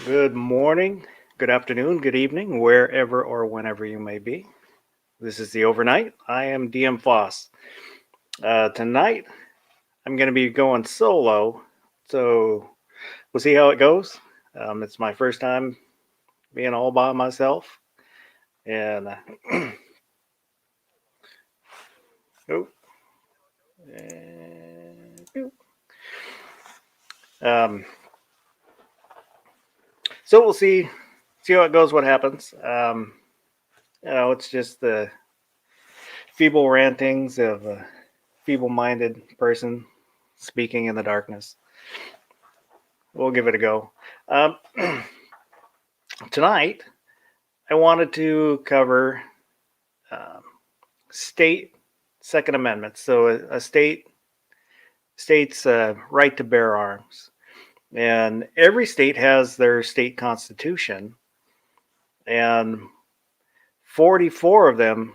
Good morning, good afternoon, good evening, wherever or whenever you may be. This is the overnight. I am DM Foss. Tonight, I'm going to be going solo, so we'll see how it goes. It's my first time being all by myself, and oh, and, um, so we'll see how it goes, what happens. It's just the feeble rantings of a feeble-minded person speaking in the darkness. We'll give it a go. Um, Tonight, I wanted to cover um, state Second Amendment. So a state's right to bear arms, and every state has their state constitution, and 44 of them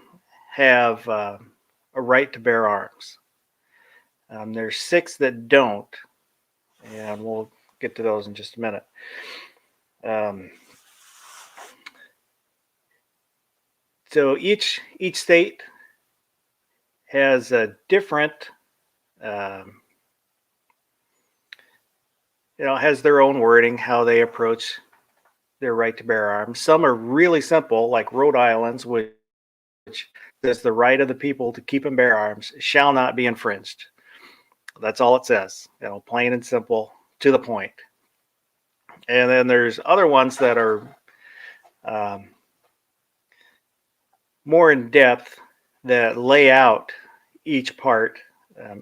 have a right to bear arms. There's six that don't, and we'll get to those in just a minute. Um, so each state has a different um, has their own wording how they approach their right to bear arms. Some are really simple, like Rhode Island's, which says the right of the people to keep and bear arms shall not be infringed. That's all it says, plain and simple, to the point. And then there's other ones that are um, more in depth that lay out each part,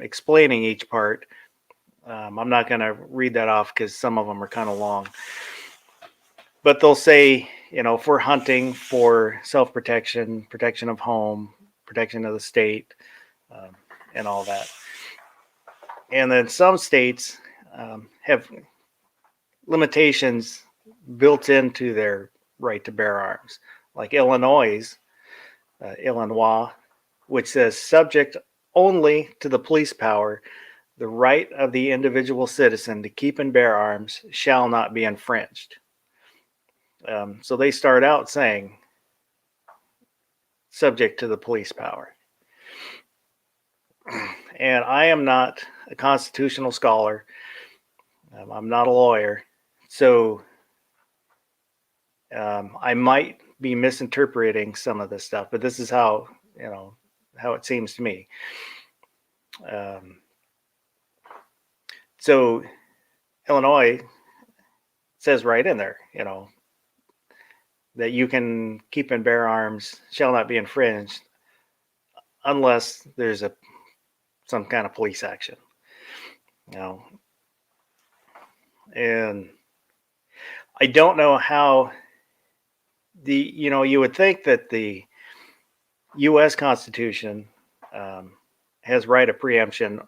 explaining each part. I'm not going to read that off because some of them are kind of long. But they'll say, for hunting, for self protection, protection of home, protection of the state, um, and all that. And then some states have limitations built into their right to bear arms, like Illinois, which says subject only to the police power, the right of the individual citizen to keep and bear arms shall not be infringed. So they start out saying subject to the police power. And I am not a constitutional scholar. I'm not a lawyer. So I might be misinterpreting some of this stuff, but this is how it seems to me. Um, so Illinois says right in there, that you can keep and bear arms shall not be infringed unless there's some kind of police action. You know, and I don't know how you would think that the U.S. Constitution um, has right of preemption,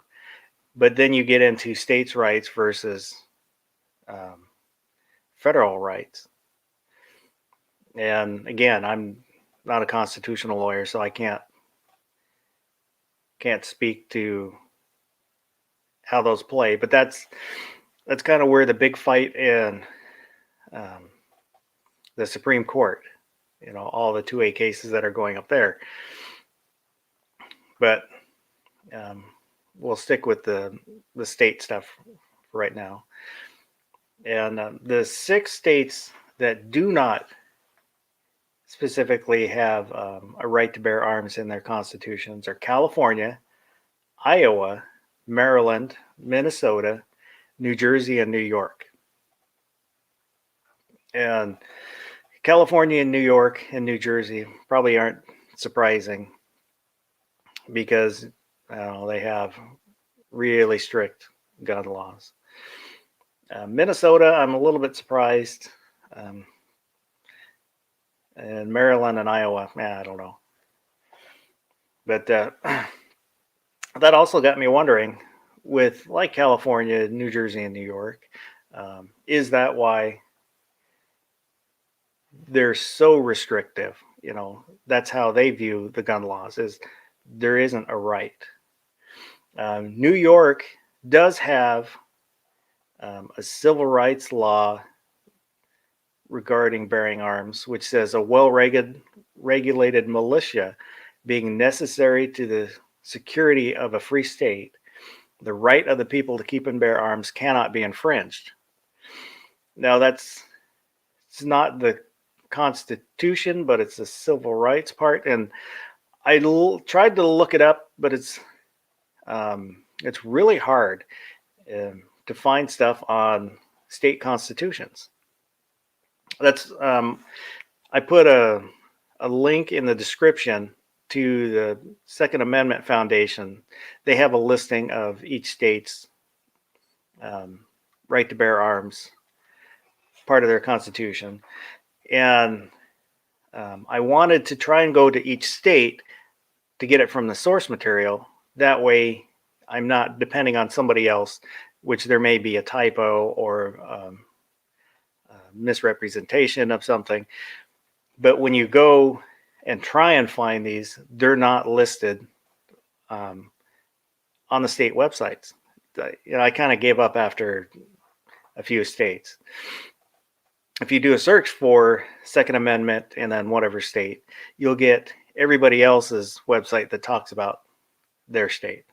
but then you get into states' rights versus um, federal rights. And again, I'm not a constitutional lawyer, so I can't speak to how those play. But that's kind of where the big fight in um, the Supreme Court. All the 2A cases that are going up there. But um, we'll stick with the state stuff right now. And the six states that do not specifically have a right to bear arms in their constitutions are California, Iowa, Maryland, Minnesota, New Jersey, and New York. And California and New York and New Jersey probably aren't surprising because they have really strict gun laws. Minnesota, I'm a little bit surprised. And Maryland and Iowa, I don't know. But that also got me wondering, with like California, New Jersey, and New York, is that why they're so restrictive? That's how they view the gun laws, is there isn't a right. New York does have a civil rights law regarding bearing arms, which says a well-regulated militia being necessary to the security of a free state, the right of the people to keep and bear arms cannot be infringed. Now it's not the Constitution, but it's the civil rights part, and I tried to look it up, but it's really hard to find stuff on state constitutions. That's I put a link in the description to the Second Amendment Foundation. They have a listing of each state's right to bear arms, part of their constitution, and I wanted to try and go to each state to get it from the source material. That way I'm not depending on somebody else, which there may be a typo or misrepresentation of something. But when you go and try and find these, they're not listed on the state websites. I kind of gave up after a few states. If you do a search for Second Amendment and then whatever state, you'll get everybody else's website that talks about their state,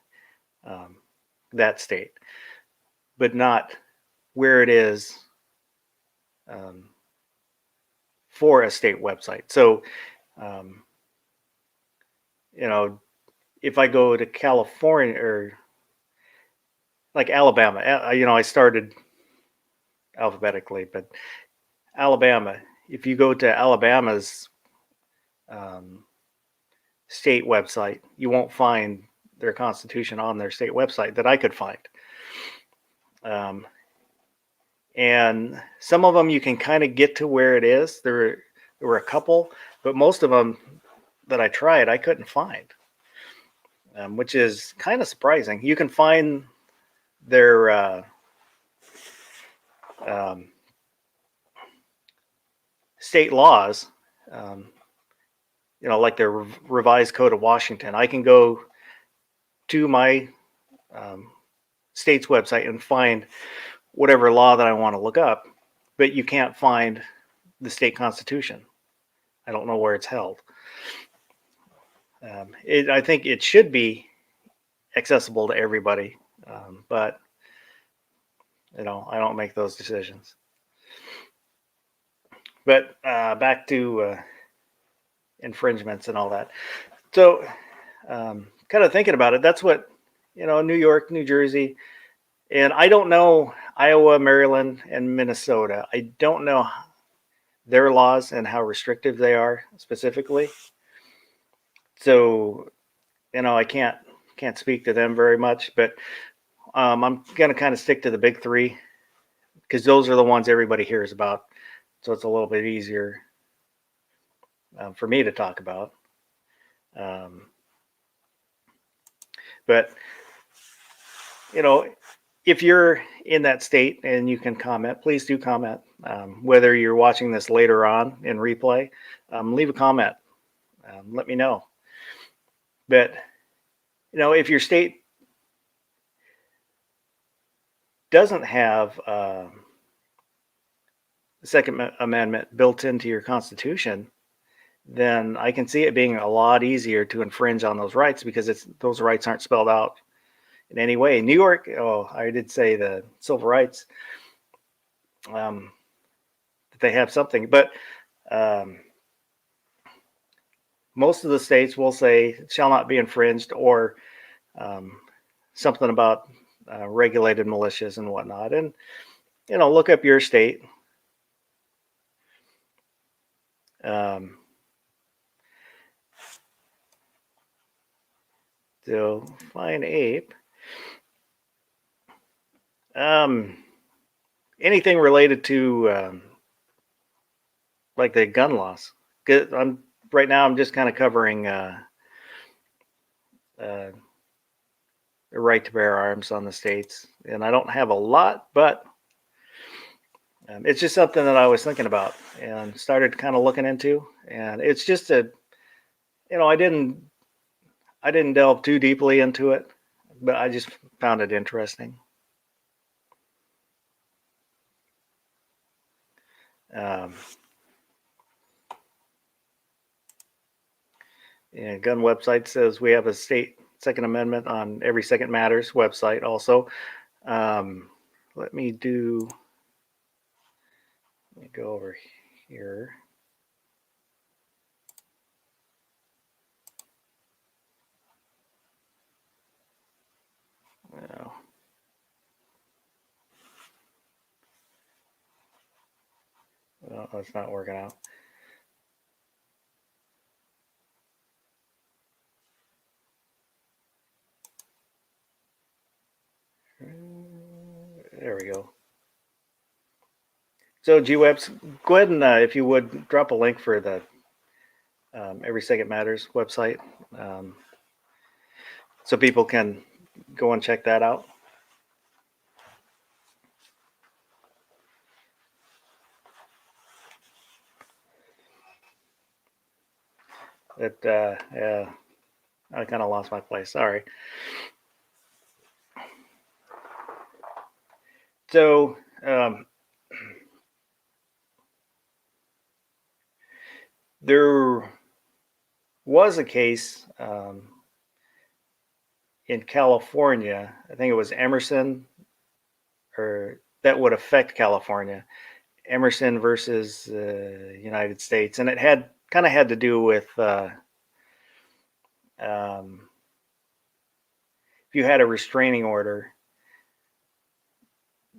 that state, but not where it is for a state website. So, if I go to California or like Alabama, I started alphabetically, but Alabama, if you go to Alabama's state website, you won't find their constitution on their state website that I could find. And some of them you can kind of get to where it is. There were a couple, but most of them that I tried, I couldn't find, which is kind of surprising. You can find their state laws, like their revised code of Washington. I can go to my state's website and find whatever law that I want to look up, but you can't find the state constitution. I don't know where it's held. I think it should be accessible to everybody, but I don't make those decisions. But back to infringements and all that. So kind of thinking about it, that's what, New York, New Jersey, and I don't know Iowa, Maryland, and Minnesota. I don't know their laws and how restrictive they are specifically. So, I can't speak to them very much, but I'm going to kind of stick to the big three because those are the ones everybody hears about. So it's a little bit easier for me to talk about. But, if you're in that state and you can comment, please do comment. Whether you're watching this later on in replay, leave a comment. Let me know. But, if your state doesn't have the Second Amendment built into your Constitution, then I can see it being a lot easier to infringe on those rights because those rights aren't spelled out in any way. New York, I did say the civil rights, that they have something, but most of the states will say shall not be infringed, or something about regulated militias and whatnot. And, look up your state. So Flying Ape. Anything related to like the gun laws. Right now I'm just kind of covering the right to bear arms on the states, and I don't have a lot, but it's just something that I was thinking about and started kind of looking into. And it's just I didn't delve too deeply into it, but I just found it interesting. And gun website says we have a state Second Amendment on Every Second Matters website also. Let me go over here. No. Well, that's not working out. There we go. So GWebs, go ahead and if you would drop a link for the Every Second Matters website, so people can go and check that out. Yeah, I kind of lost my place. Sorry. So there was a case in California. I think it was Emerson, or that would affect California. Emerson versus United States, and it had to do with if you had a restraining order,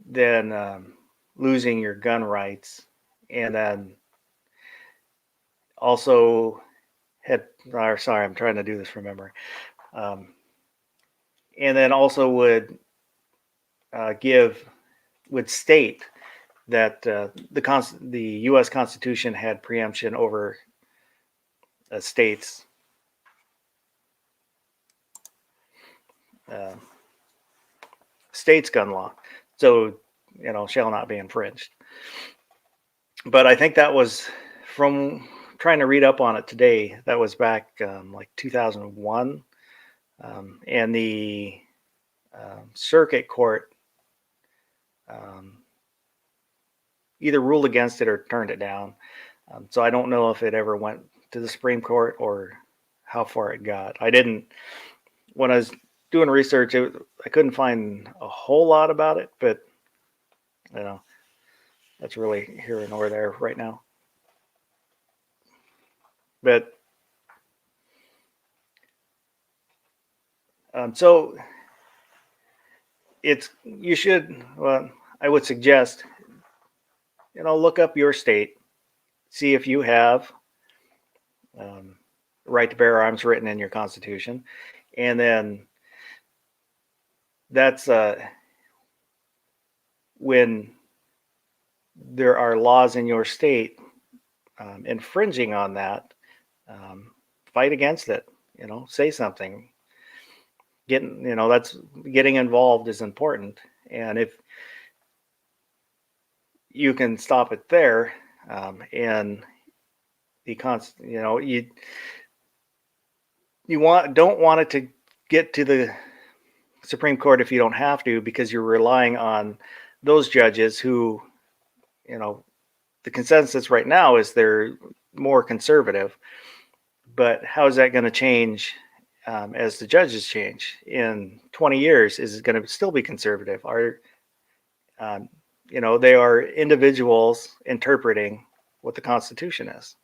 then losing your gun rights, and then also sorry, I'm trying to do this from memory, and then also would state that the U.S. Constitution had preemption over states' gun law, so shall not be infringed. But I think that was, from trying to read up on it today, that was back like 2001, and the circuit court either ruled against it or turned it down. So I don't know if it ever went to the Supreme Court or how far it got. When I was doing research, I couldn't find a whole lot about it, but that's really here nor there right now. But so I would suggest, look up your state, see if you have right to bear arms written in your Constitution, and then that's when there are laws in your state infringing on that, fight against it. Say something. Getting involved is important, and if you can stop it there, and don't want it to get to the Supreme Court if you don't have to, because you're relying on those judges who, the consensus right now is they're more conservative. But how is that going to change as the judges change in 20 years? Is it going to still be conservative? They are individuals interpreting what the Constitution is.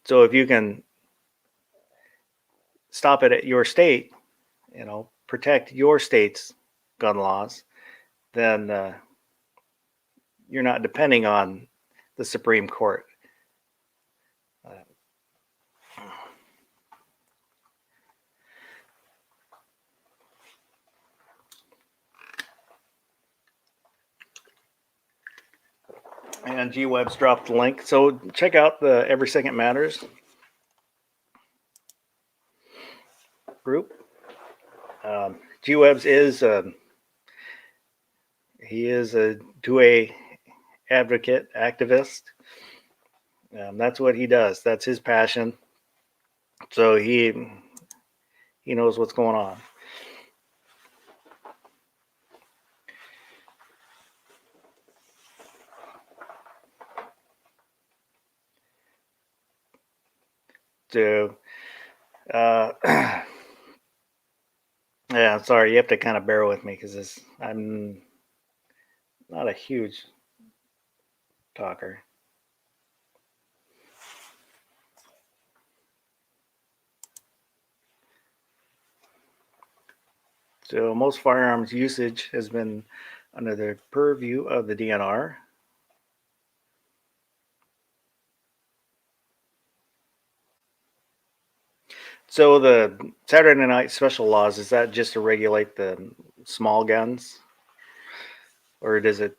So if you can stop it at your state, protect your state's gun laws, then you're not depending on the Supreme Court. And GWeb's dropped the link. So check out the Every Second Matters group. GWeb's he is a 2A advocate, activist. That's what he does. That's his passion. So he knows what's going on. So, yeah, sorry, you have to kind of bear with me because I'm not a huge talker. So most firearms usage has been under the purview of the DNR. So the Saturday night special laws, is that just to regulate the small guns? Or does it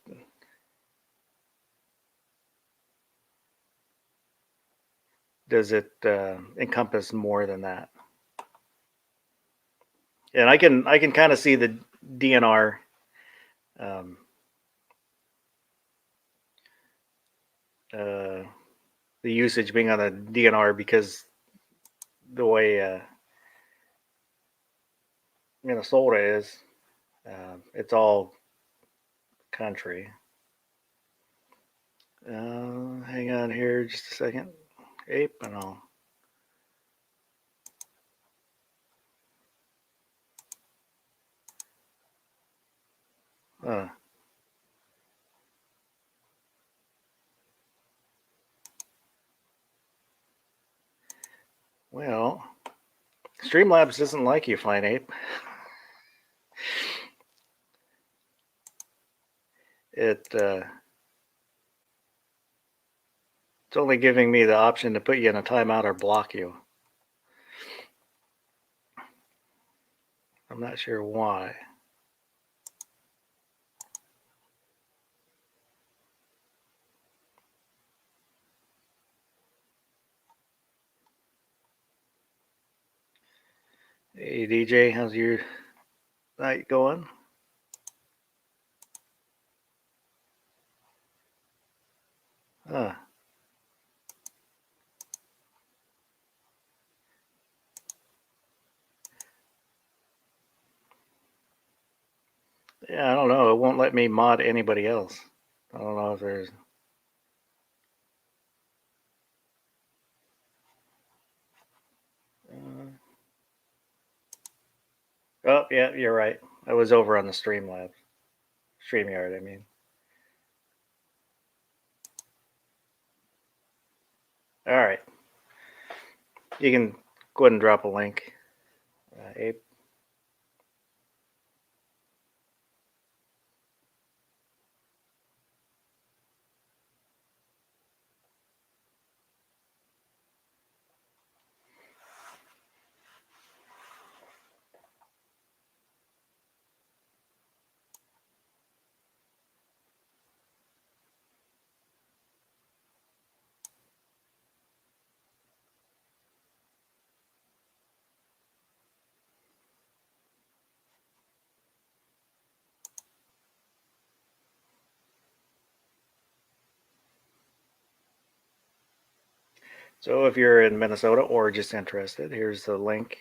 encompass more than that? And I can kind of see the DNR um, uh, the usage being on the DNR because the way Minnesota is, it's all country. Hang on here just a second. Ape and all. Uh, well, Streamlabs doesn't like you, Fine Ape. It's only giving me the option to put you in a timeout or block you. I'm not sure why. Hey DJ, how's your night going? Huh. Yeah, I don't know. It won't let me mod anybody else. I don't know if there's. Oh, yeah, you're right. I was over on the StreamYard, I mean. All right. You can go ahead and drop a link, Ape. So if you're in Minnesota or just interested, here's the link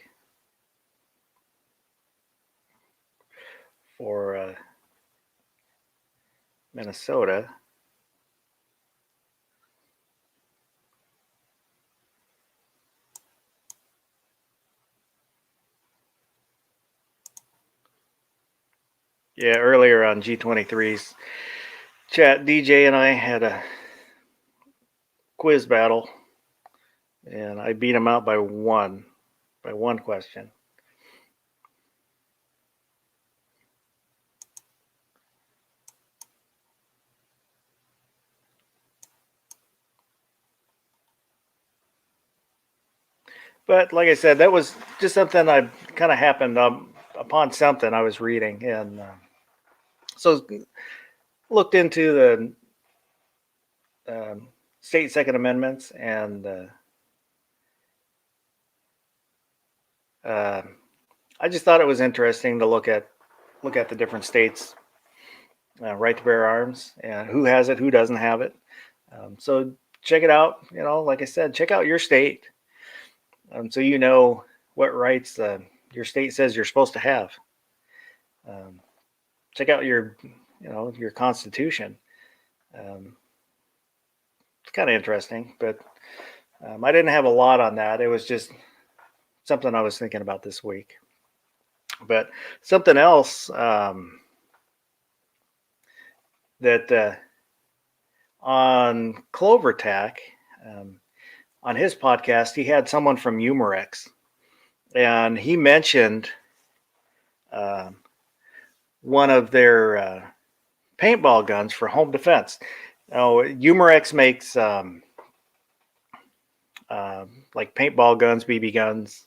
for Minnesota. Yeah, earlier on G23's chat, DJ and I had a quiz battle, and I beat him out by one question. But like I said, that was just something I kind of happened upon something I was reading, and so looked into the state second amendments, and uh, I just thought it was interesting to look at the different states' right to bear arms and who has it, who doesn't have it. So check it out. Like I said, check out your state, so you know what rights your state says you're supposed to have. Um, check out your constitution. It's kind of interesting, but I didn't have a lot on that. It was just something I was thinking about this week. But something else that on CloverTac, on his podcast, he had someone from Umarex, and he mentioned uh, one of their paintball guns for home defense. Now, Umarex makes like paintball guns, BB guns,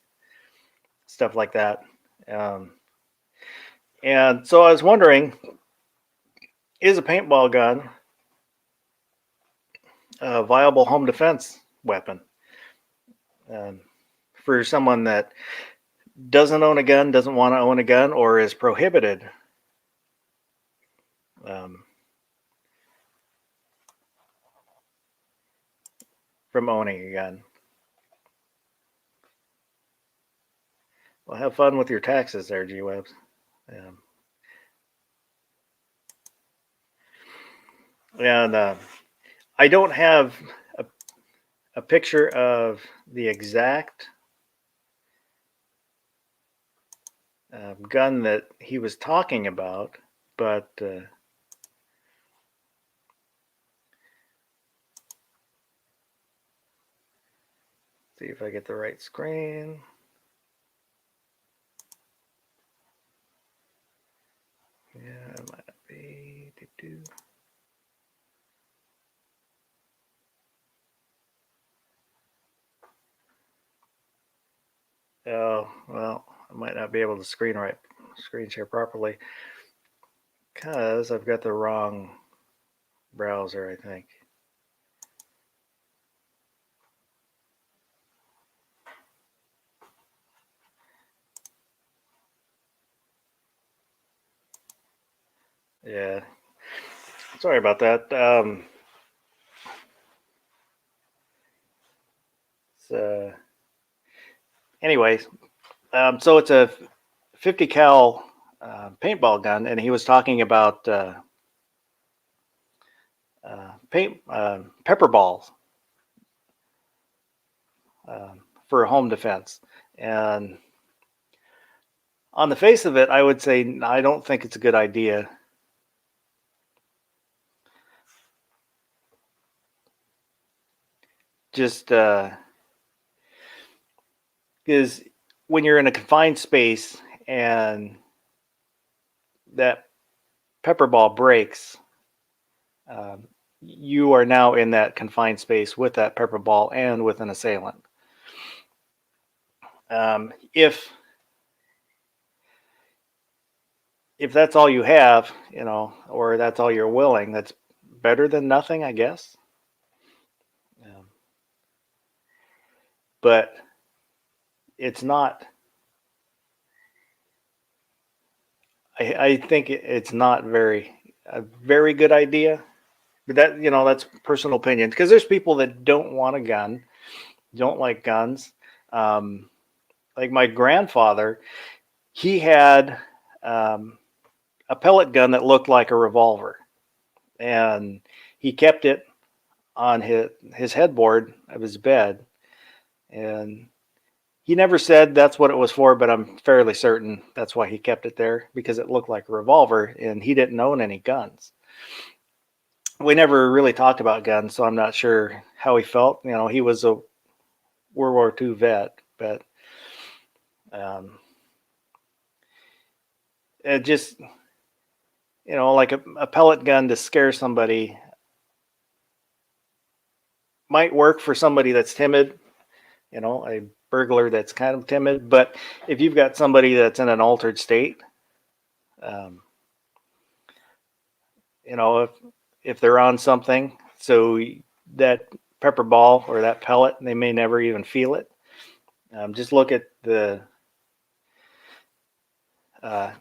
stuff like that. Um, and so I was wondering, is a paintball gun a viable home defense weapon um, for someone that doesn't own a gun, doesn't want to own a gun, or is prohibited um, from owning a gun? Well, have fun with your taxes there, G-Webs. Um, and I don't have a picture of the exact gun that he was talking about, but see if I get the right screen. Yeah, it might be. Oh, well, I might not be able to screen share properly because I've got the wrong browser, I think. Yeah, sorry about that. So, anyways, so it's a 50 cal paintball gun, and he was talking about paint pepper balls for home defense. And on the face of it, I would say I don't think it's a good idea. Just because when you're in a confined space and that pepper ball breaks, you are now in that confined space with that pepper ball and with an assailant. If that's all you have, or that's all you're willing, that's better than nothing, I guess. But it's not. I think it's not a very good idea. But that's personal opinion, because there's people that don't want a gun, don't like guns. Like my grandfather, he had a pellet gun that looked like a revolver, and he kept it on his headboard of his bed, and he never said that's what it was for, but I'm fairly certain that's why he kept it there, because it looked like a revolver, and he didn't own any guns. We never really talked about guns, so I'm not sure how he felt. He was a World War II vet, but um, it just, like a pellet gun to scare somebody might work for somebody that's timid, a burglar that's kind of timid. But if you've got somebody that's in an altered state, um, if they're on something, so that pepper ball or that pellet, they may never even feel it. Just look at the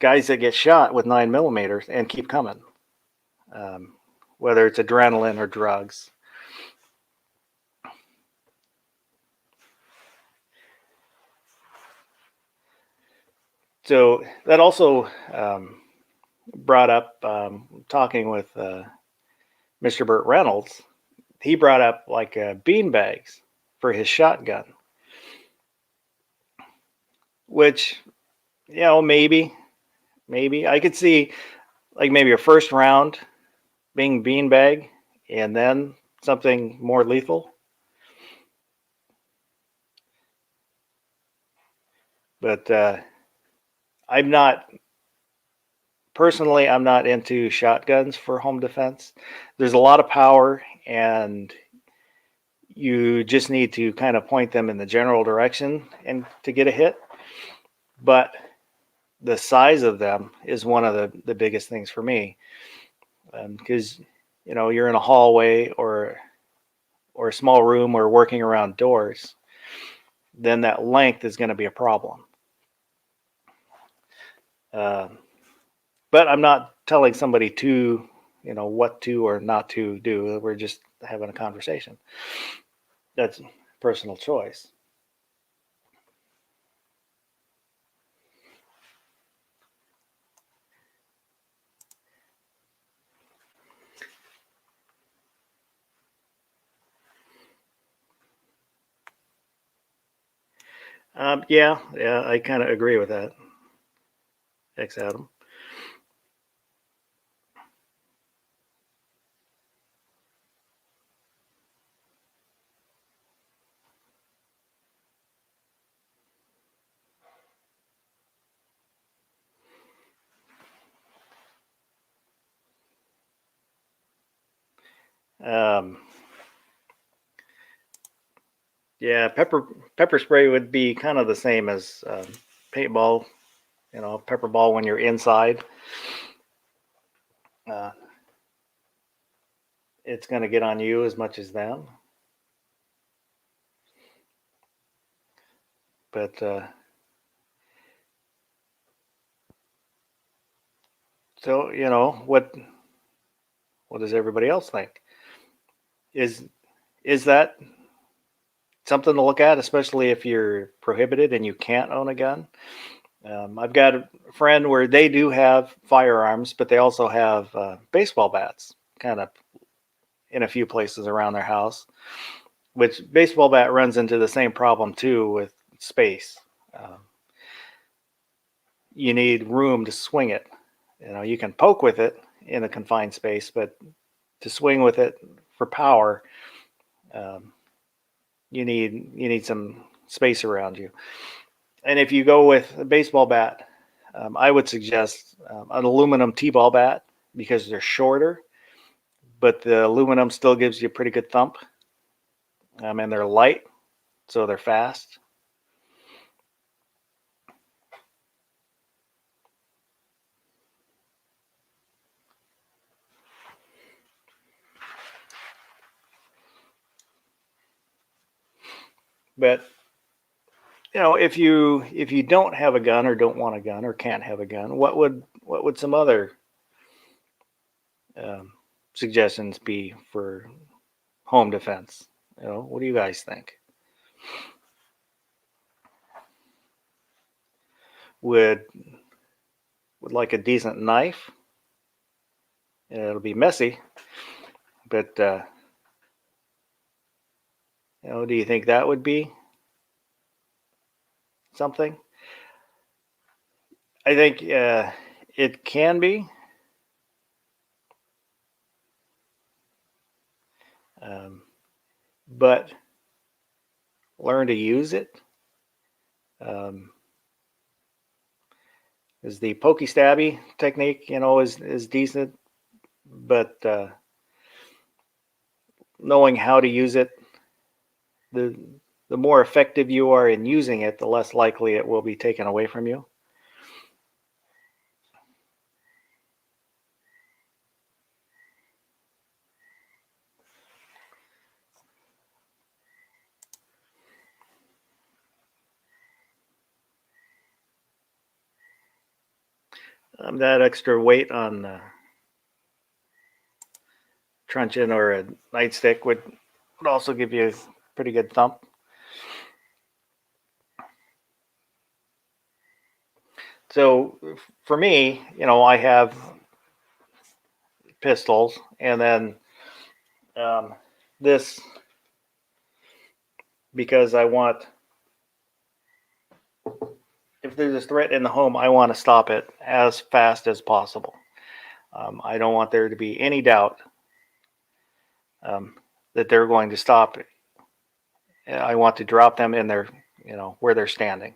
guys that get shot with 9mm and keep coming, whether it's adrenaline or drugs. So that also brought up, talking with Mr. Burt Reynolds, he brought up like bean bags. for his shotgun, which, maybe I could see like maybe a first round being beanbag and then something more lethal. But I'm not personally, I'm not into shotguns for home defense. There's a lot of power, and you just need to kind of point them in the general direction and to get a hit. But the size of them is one of the biggest things for me, because you're in a hallway or a small room or working around doors, then that length is going to be a problem. But I'm not telling somebody to, what to or not to do. We're just having a conversation. That's personal choice. Yeah, I kind of agree with that. Thanks, Adam. Um, yeah, pepper spray would be kind of the same as paintball. Pepper ball when you're inside. Uh, it's going to get on you as much as them. But so what does everybody else think? Is that something to look at, especially if you're prohibited and you can't own a gun? I've got a friend where they do have firearms, but they also have baseball bats, kind of in a few places around their house. Which baseball bat runs into the same problem too with space. Um, you need room to swing it. You can poke with it in a confined space, but to swing with it for power, um, you need some space around you. And if you go with a baseball bat, I would suggest an aluminum T-ball bat because they're shorter, but the aluminum still gives you a pretty good thump, and they're light, so they're fast. But if you don't have a gun or don't want a gun or can't have a gun, what would some other um, suggestions be for home defense? What do you guys think? Would like a decent knife? It'll be messy, but do you think that would be something? I think it can be, um, but learn to use it. Um, is the pokey stabby technique, is decent, but knowing how to use it, the the more effective you are in using it, the less likely it will be taken away from you. That extra weight on truncheon or a nightstick would also give you a pretty good thump. So for me, I have pistols, and then um, this because I want, if there's a threat in the home, I want to stop it as fast as possible. I don't want there to be any doubt that they're going to stop it. I want to drop them in their, where they're standing.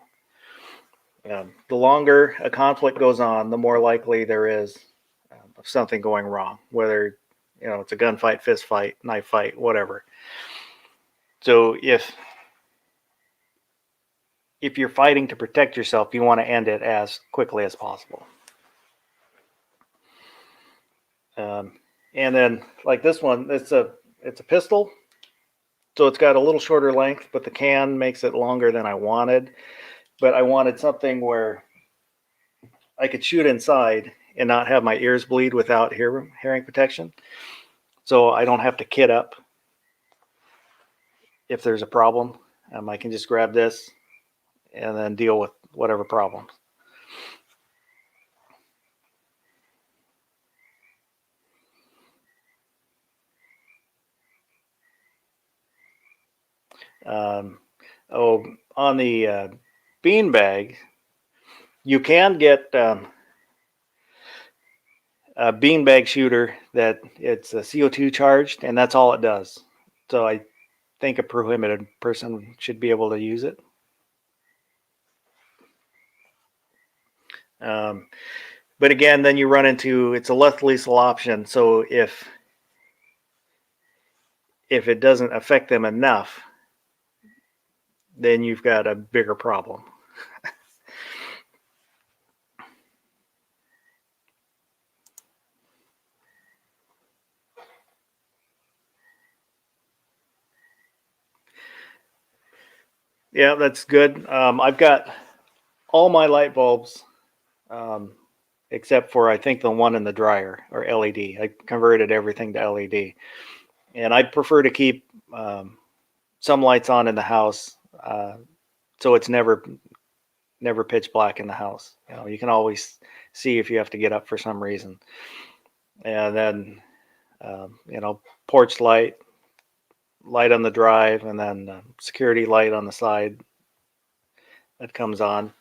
The longer a conflict goes on, the more likely there is of something going wrong, whether it's a gunfight, fist fight, knife fight, whatever. So if you're fighting to protect yourself, you want to end it as quickly as possible. And then like this one, it's a pistol, so it's got a little shorter length, but the can makes it longer than I wanted. But I wanted something where I could shoot inside and not have my ears bleed without hearing protection. So I don't have to kit up if there's a problem. I can just grab this and then deal with whatever problems. On the beanbag, you can get a beanbag shooter that it's a CO2 charged, and that's all it does. So I think a prohibited person should be able to use it. But again, then you run into, it's a lethal option. So if it doesn't affect them enough, then you've got a bigger problem. Yeah, that's good. I've got all my light bulbs, except for I think the one in the dryer, or LED. I converted everything to LED, and I prefer to keep some lights on in the house, so it's never pitch black in the house. You can always see if you have to get up for some reason. And then porch light on the drive, and then security light on the side that comes on.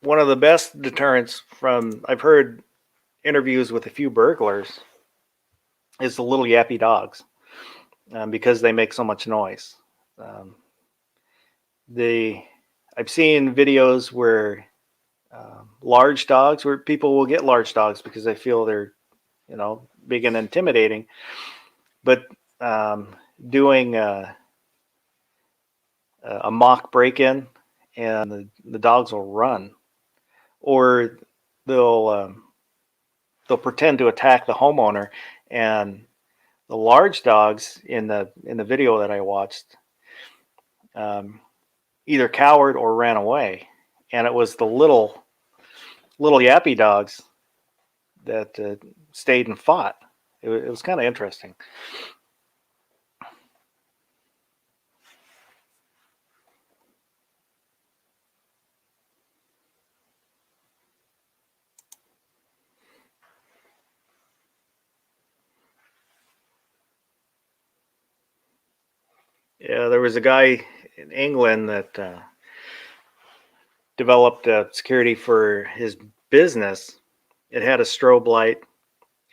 One of the best deterrents I've heard interviews with a few burglars is the little yappy dogs, because they make so much noise. I've seen videos where large dogs, where people will get large dogs because they feel they're big and intimidating, but doing a mock break-in, and the dogs will run, or they'll pretend to attack the homeowner, and the large dogs in the video that I watched either cowered or ran away, and it was the little yappy dogs that stayed and fought. It was kind of interesting. Yeah, there was a guy in England that developed security for his business. It had a strobe light,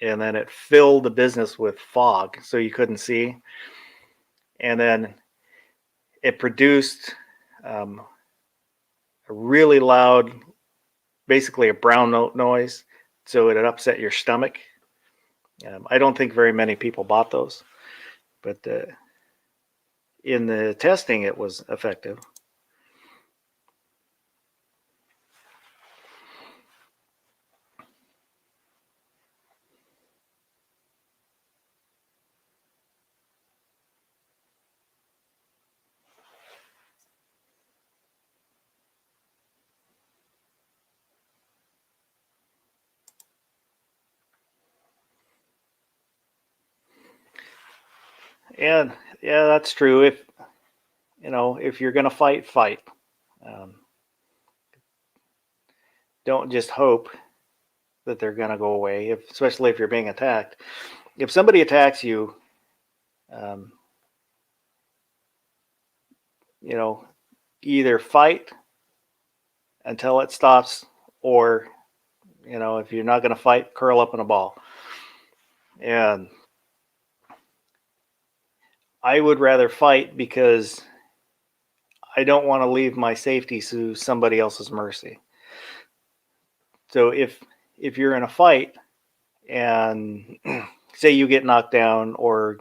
and then it filled the business with fog so you couldn't see. And then it produced a really loud, basically a brown note noise, so it upset your stomach. I don't think very many people bought those, but in the testing, it was effective. And yeah, that's true. If if you're gonna fight, fight. Um, don't just hope that they're gonna go away. Especially if you're being attacked. If somebody attacks you, um, you know, either fight until it stops, or if you're not gonna fight, curl up in a ball. And I would rather fight because I don't want to leave my safety to somebody else's mercy. So if you're in a fight and say you get knocked down or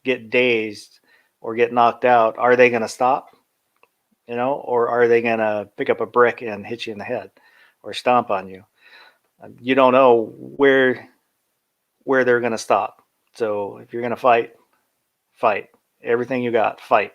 get dazed or get knocked out, are they going to stop? Or are they going to pick up a brick and hit you in the head or stomp on you? You don't know where they're going to stop. So if you're going to fight, fight. Everything you got, fight.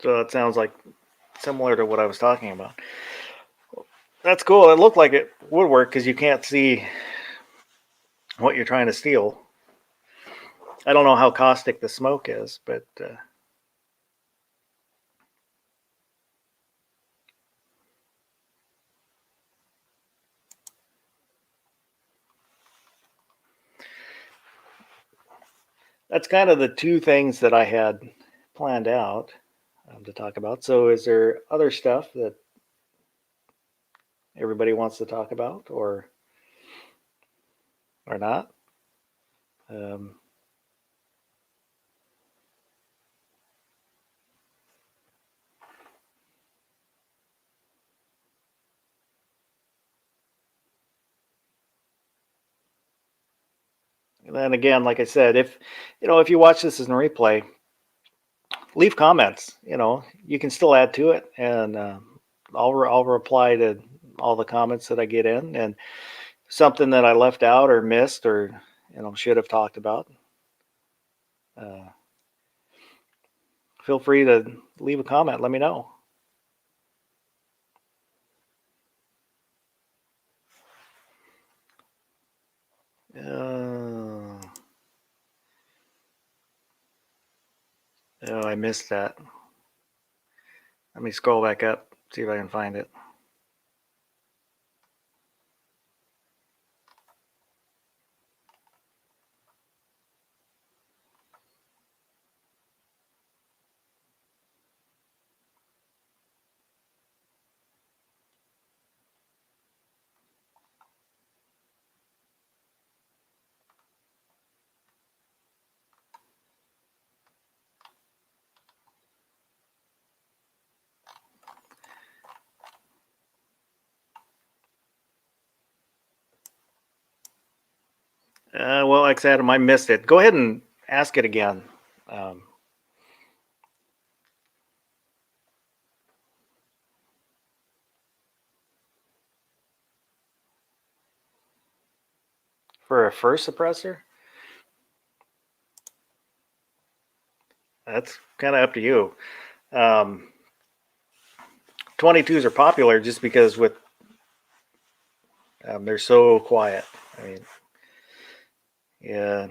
So it sounds like similar to what I was talking about. That's cool. It looked like it would work because you can't see what you're trying to steal. I don't know how caustic the smoke is, but that's kind of the two things that I had planned out to talk about. So, is there other stuff that everybody wants to talk about, or not? Um, and then again, like I said, if you watch this as a replay, leave comments. You can still add to it, and I'll reply to all the comments that I get in, and something that I left out or missed or should have talked about. Uh, Feel free to leave a comment. Let me know. Uh, oh, I missed that. Let me scroll back up, see if I can find it. Well, like Adam, I missed it. Go ahead and ask it again. Um, for a first suppressor, that's kind of up to you. 22s are popular just because they're so quiet. I mean, yeah,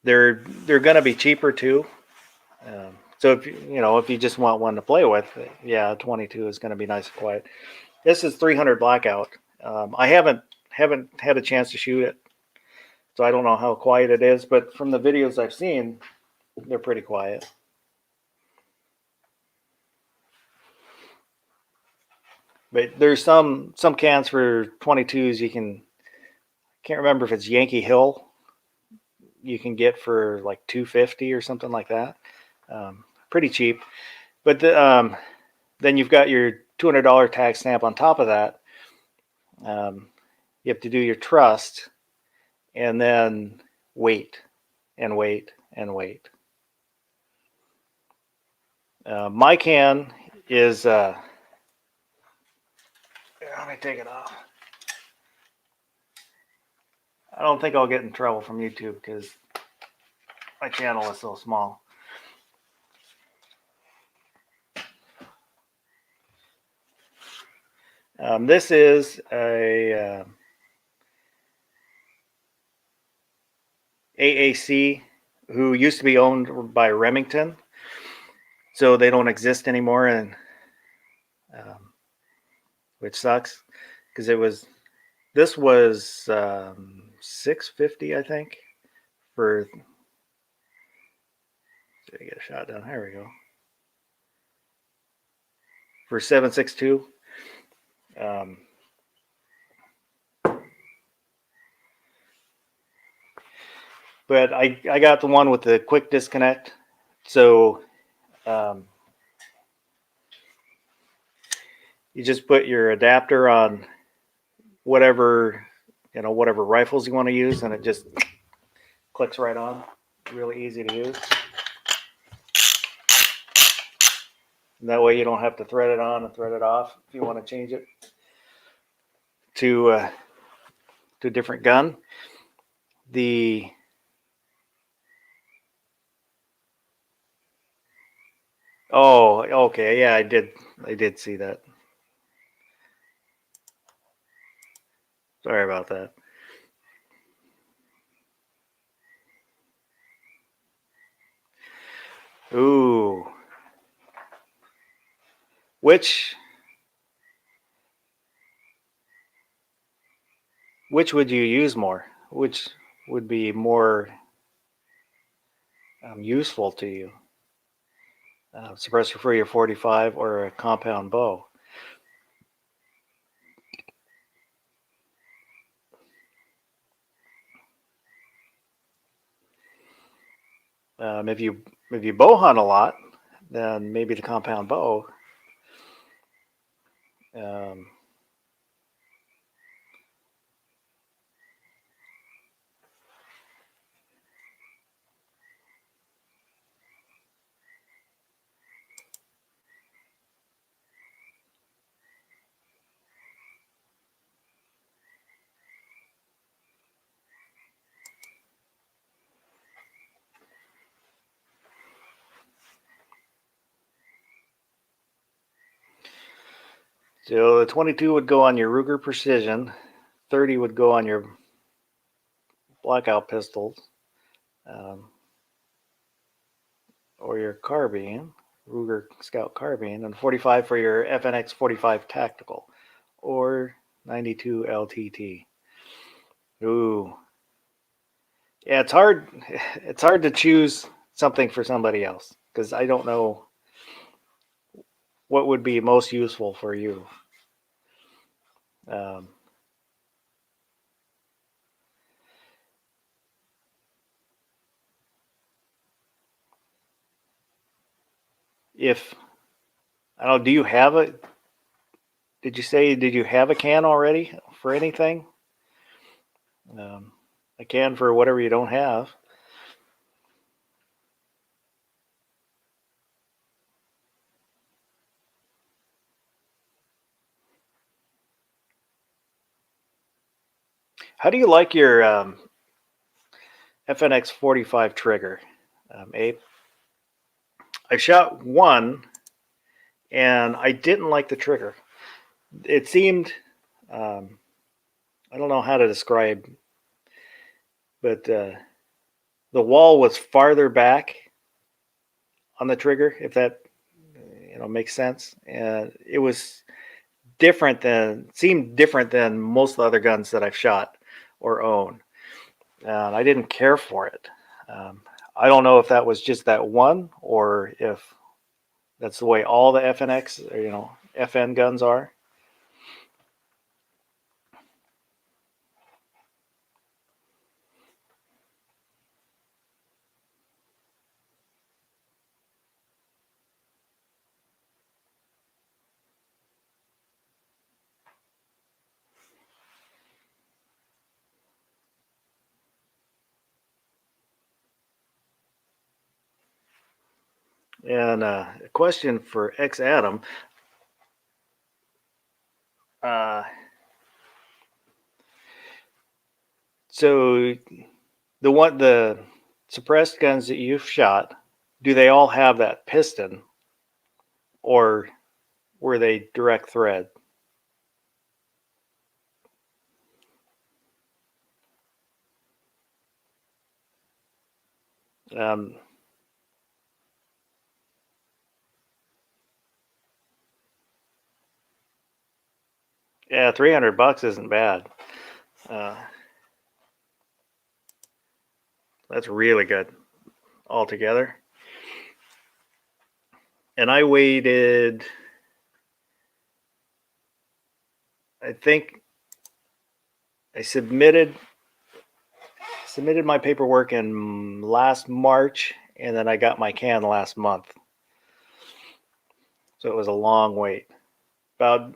they're going to be cheaper too. So if you just want one to play with, yeah, 22 is going to be nice and quiet. This is 300 blackout. I haven't had a chance to shoot it, so I don't know how quiet it is. But from the videos I've seen, they're pretty quiet. But there's some cans for 22s you can't remember if it's Yankee Hill you can get for like 250 or something like that. Pretty cheap. But then you've got your $200 tax stamp on top of that. You have to do your trust and then wait and wait and wait. My can is, let me take it off. I don't think I'll get in trouble from YouTube because my channel is so small. This is a AAC who used to be owned by Remington, so they don't exist anymore, and which sucks because this was $650, I think, for. Did I get a shot down? There we go. For 7.62. But I got the one with the quick disconnect, so you just put your adapter on whatever rifles you want to use, and it just clicks right on. Really easy to use. And that way you don't have to thread it on and thread it off if you want to change it to a different gun. Oh, okay, yeah, I did see that. Sorry about that. Ooh. Which would you use more? Which would be more useful to you? Suppressor for your 45 or a compound bow? If you bow hunt a lot, then maybe the compound bow. So the 22 would go on your Ruger Precision, 30 would go on your Blackout pistols, or your carbine, Ruger Scout carbine, and 45 for your FNX 45 tactical, or 92 LTT. Ooh, yeah, it's hard. It's hard to choose something for somebody else because I don't know what would be most useful for you. Um, if I don't know, do you have a? Did you have a can already for anything? A can for whatever you don't have. How do you like your FNX 45 trigger, Abe? I shot one, and I didn't like the trigger. It seemed, I don't know how to describe, but the wall was farther back on the trigger, if that makes sense, and it was seemed different than most of the other guns that I've shot or own. And I didn't care for it. I don't know if that was just that one or if that's the way all the FNX, or, FN guns are. And a question for X Adam. Uh, so the suppressed guns that you've shot, do they all have that piston, or were they direct thread? Um, yeah, $300 isn't bad. Uh, that's really good altogether. And I waited, I think I submitted my paperwork in last March, and then I got my can last month. So it was a long wait. About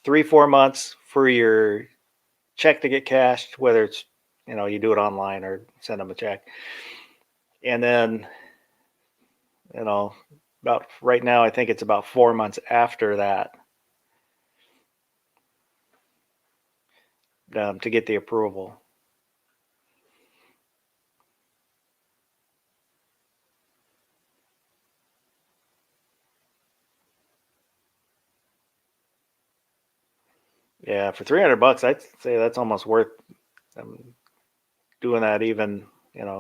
3-4 months for your check to get cashed, whether it's, you do it online or send them a check. And then, you know, about right now, I think it's about 4 months after that, to get the approval. Yeah, for $300, I'd say that's almost worth doing that, even,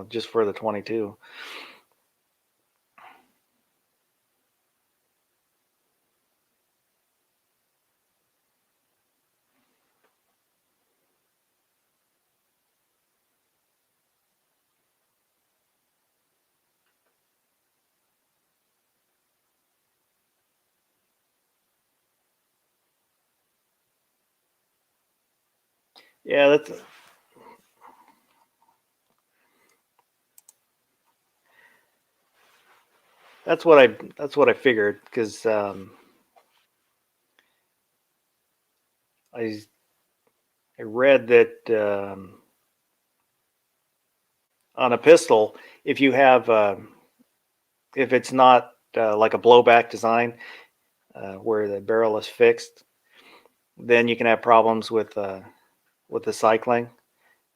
just for the 22. Yeah, that's what I figured, because I I read that on a pistol, if you have if it's not like a blowback design, where the barrel is fixed, then you can have problems with the cycling.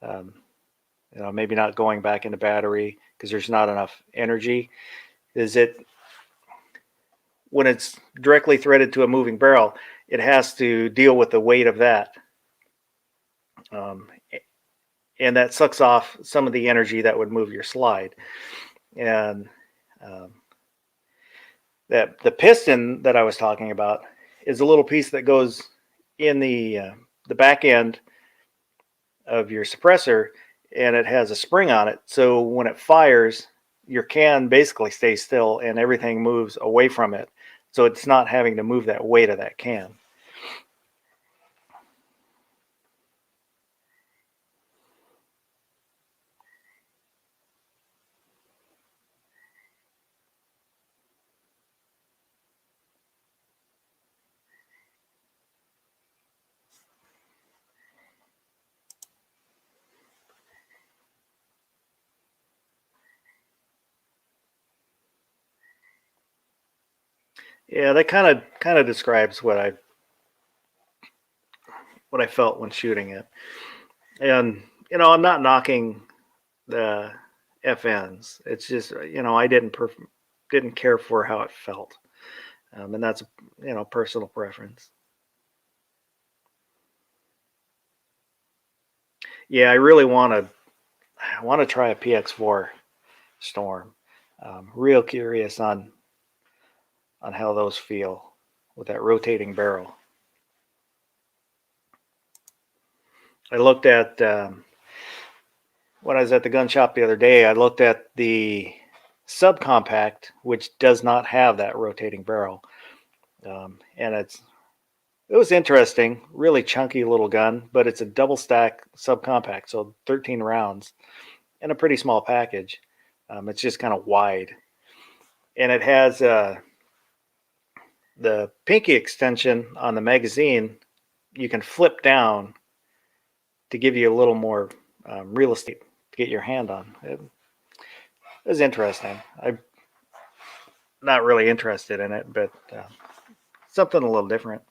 Um, maybe not going back into battery because there's not enough energy. Is it when it's directly threaded to a moving barrel? It has to deal with the weight of that, um, and that sucks off some of the energy that would move your slide. And um, that the piston that I was talking about is a little piece that goes in the back end of your suppressor, and it has a spring on it. So when it fires, your can basically stays still and everything moves away from it. So it's not having to move that weight of that can. Yeah, that kind of describes what I felt when shooting it. And I'm not knocking the FNs. It's just I didn't care for how it felt, and that's personal preference. Yeah, I really want to try a PX4 Storm. Real curious on how those feel with that rotating barrel. I looked at when I was at the gun shop the other day. I looked at the subcompact, which does not have that rotating barrel, and it was interesting. Really chunky little gun, but it's a double stack subcompact, so 13 rounds in a pretty small package. It's just kind of wide, and it has the pinky extension on the magazine. You can flip down to give you a little more real estate to get your hand on. It was interesting. not really interested in it, but something a little different.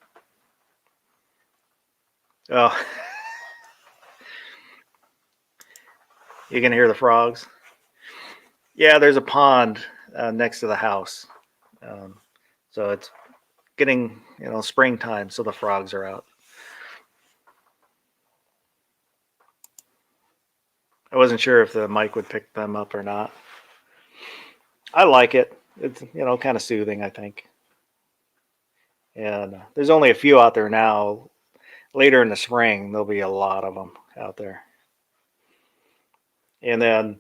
Oh, you can hear the frogs. Yeah, there's a pond next to the house, um, so it's getting springtime, so the frogs are out. I wasn't sure if the mic would pick them up or not. I like it. It's kind of soothing, I think. And there's only a few out there now. Later in the spring, there'll be a lot of them out there. And then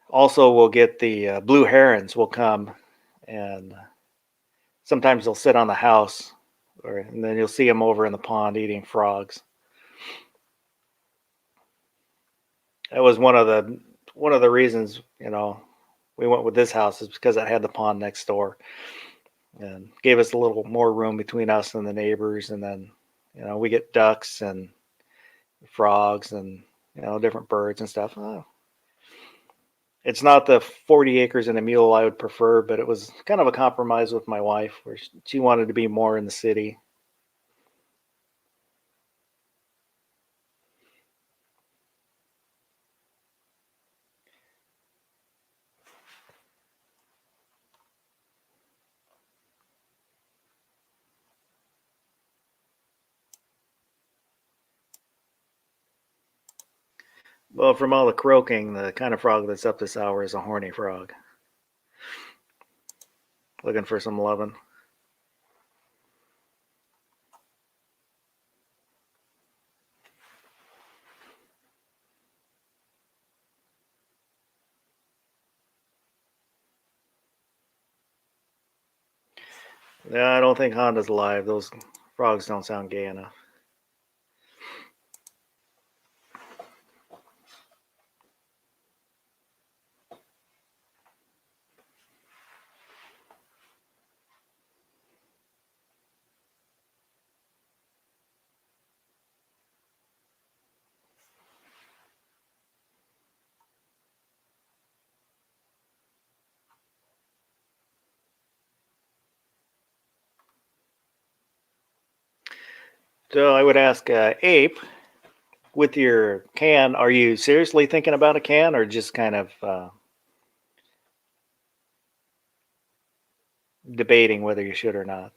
also we'll get the blue herons will come, and sometimes they'll sit on the house, and then you'll see them over in the pond eating frogs. That was one of the reasons we went with this house, is because it had the pond next door and gave us a little more room between us and the neighbors. And then we get ducks and frogs and different birds and stuff. Oh, it's not the 40 acres and a mule I would prefer, but it was kind of a compromise with my wife, where she wanted to be more in the city. Well, from all the croaking, the kind of frog that's up this hour is a horny frog, looking for some loving. Yeah, I don't think Honda's alive. Those frogs don't sound gay enough. So I would ask Ape, with your can, are you seriously thinking about a can, or just kind of debating whether you should or not?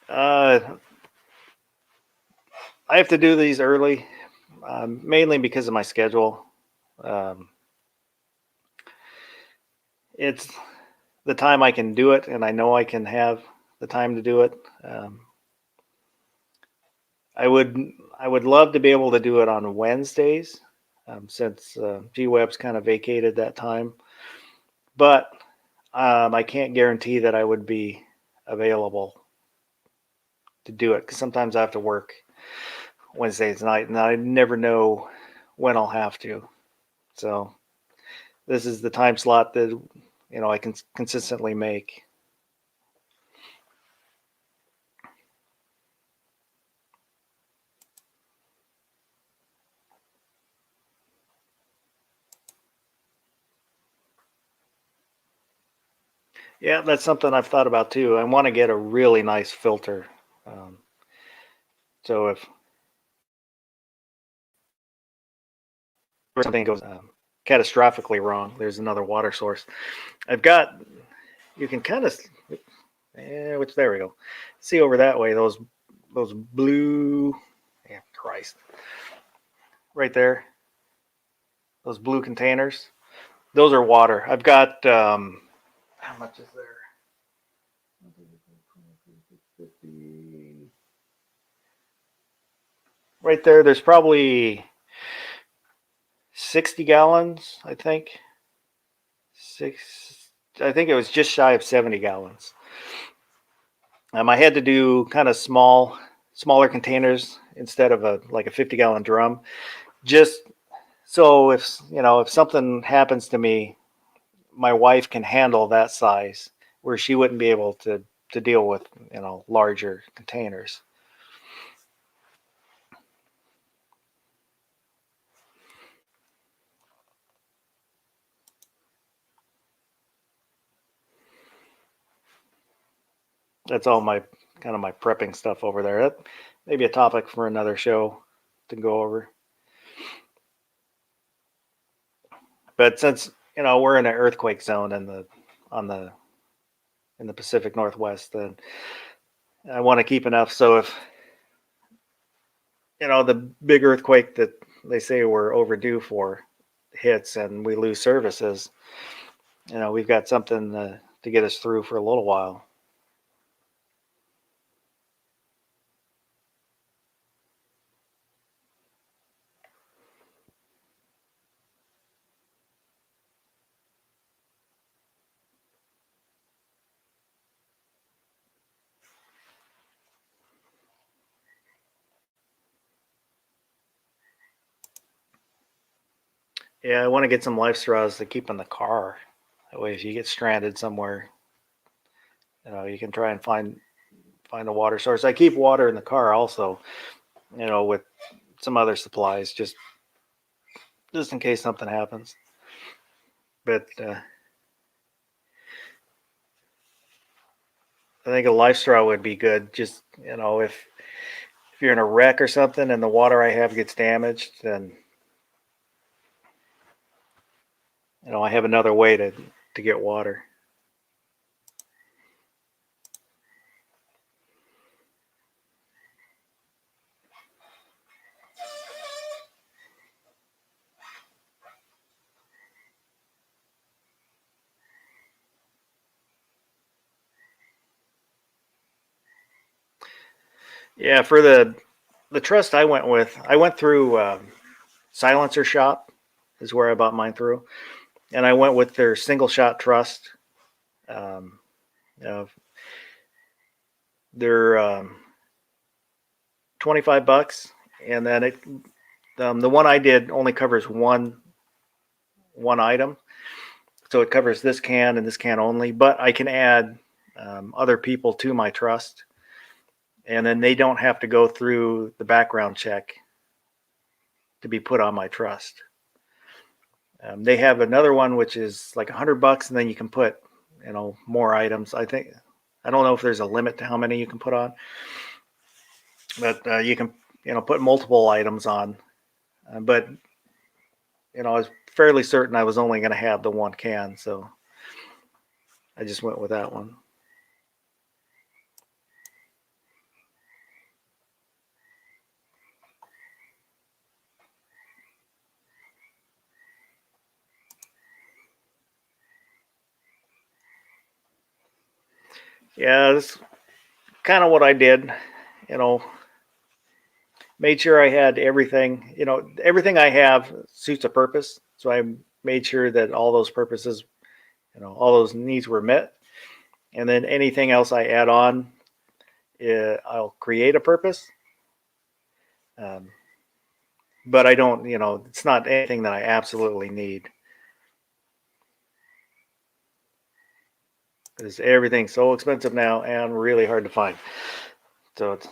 Uh, I have to do these early, mainly because of my schedule. Um, it's the time I can do it, and I know I can have the time to do it. I would I would love to be able to do it on Wednesdays, since GWeb's kind of vacated that time. But I can't guarantee that I would be available to do it, because sometimes I have to work Wednesdays night, and I never know when I'll have to. So this is the time slot that I can consistently make. Yeah, that's something I've thought about too. I want to get a really nice filter. Um, so if something goes catastrophically wrong, there's another water source. I've got, you can kind of, which there we go. See over that way, those blue, yeah, Christ, right there, those blue containers. Those are water. I've got, how much is there? Right there, there's probably 60 gallons, I think. I think it was just shy of 70 gallons. I had to do kind of smaller containers instead of like a 50-gallon drum, just So if something happens to me, my wife can handle that size, where she wouldn't be able to deal with larger containers. That's all my kind of my prepping stuff over there. That maybe a topic for another show to go over. But since we're in an earthquake zone on the in the Pacific Northwest, then I want to keep enough so if the big earthquake that they say we're overdue for hits and we lose services, we've got something to get us through for a little while. Yeah, I want to get some life straws to keep in the car. That way, if you get stranded somewhere, you can try and find a water source. I keep water in the car also, with some other supplies, just in case something happens. But I think a life straw would be good. Just if you're in a wreck or something and the water I have gets damaged, then I have another way to get water. Yeah, for the trust I went through Silencer Shop is where I bought mine through, and I went with their single shot trust. Um, you know, they're $25, and then the one I did only covers one item, so it covers this can and this can only. But I can add other people to my trust, and then they don't have to go through the background check to be put on my trust. They have another one which is like $100, and then you can put more items. I don't know if there's a limit to how many you can put on, but you can put multiple items on. But I was fairly certain I was only going to have the one can, so I just went with that one. Yeah, that's kind of what I did. You know, made sure I had everything. Everything I have suits a purpose, so I made sure that all those purposes, all those needs were met. And then anything else I add on, I'll create a purpose. Um, but I don't, it's not anything that I absolutely need, because everything's so expensive now and really hard to find. So it's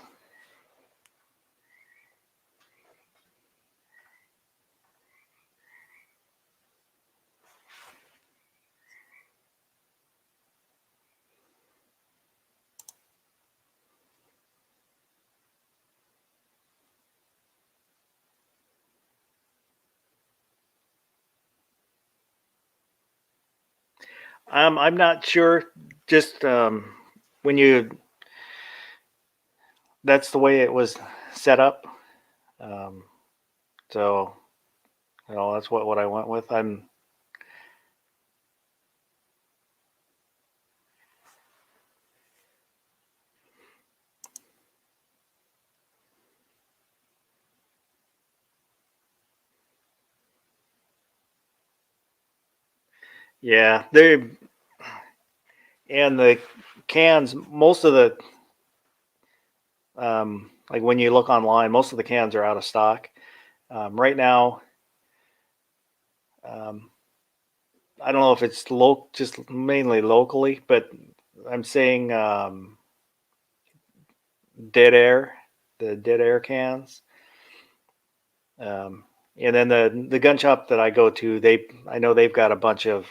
I'm not sure. Just when you that's the way it was set up. Um, so that's what I went with. Yeah, they and the cans. Most of the like when you look online, most of the cans are out of stock right now. I don't know if it's just mainly locally, but I'm saying dead air, the dead air cans. Um, and then the gun shop that I go to, I know they've got a bunch of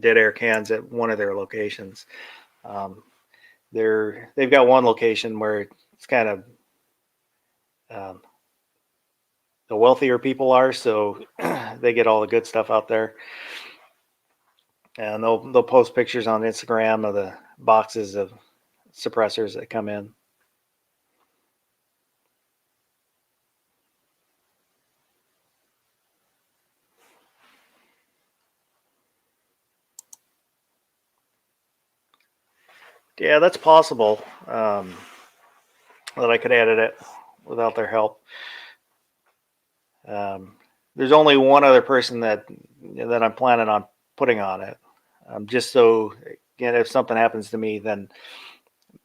dead air cans at one of their locations. Um, they've got one location where it's kind of um, the wealthier people are, so they get all the good stuff out there, and they'll post pictures on Instagram of the boxes of suppressors that come in. Yeah, that's possible that I could edit it without their help. Um, there's only one other person that I'm planning on putting on it, just so again, if something happens to me, then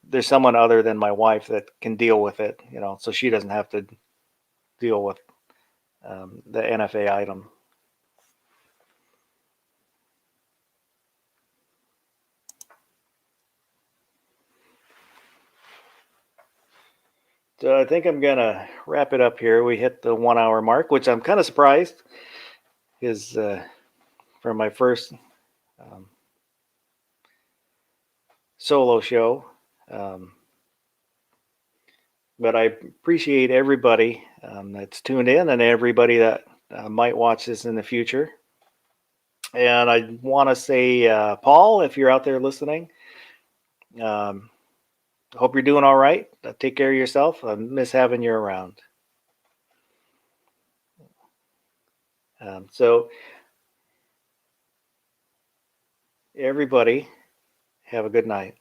there's someone other than my wife that can deal with it, so she doesn't have to deal with the NFA item. So I think I'm gonna wrap it up here. We hit the 1 hour mark, which I'm kind of surprised because for my first um, solo show. Um, but I appreciate everybody that's tuned in and everybody that might watch this in the future. And I want to say, Paul, if you're out there listening, um, hope you're doing all right. Take care of yourself. I miss having you around. So, everybody, have a good night.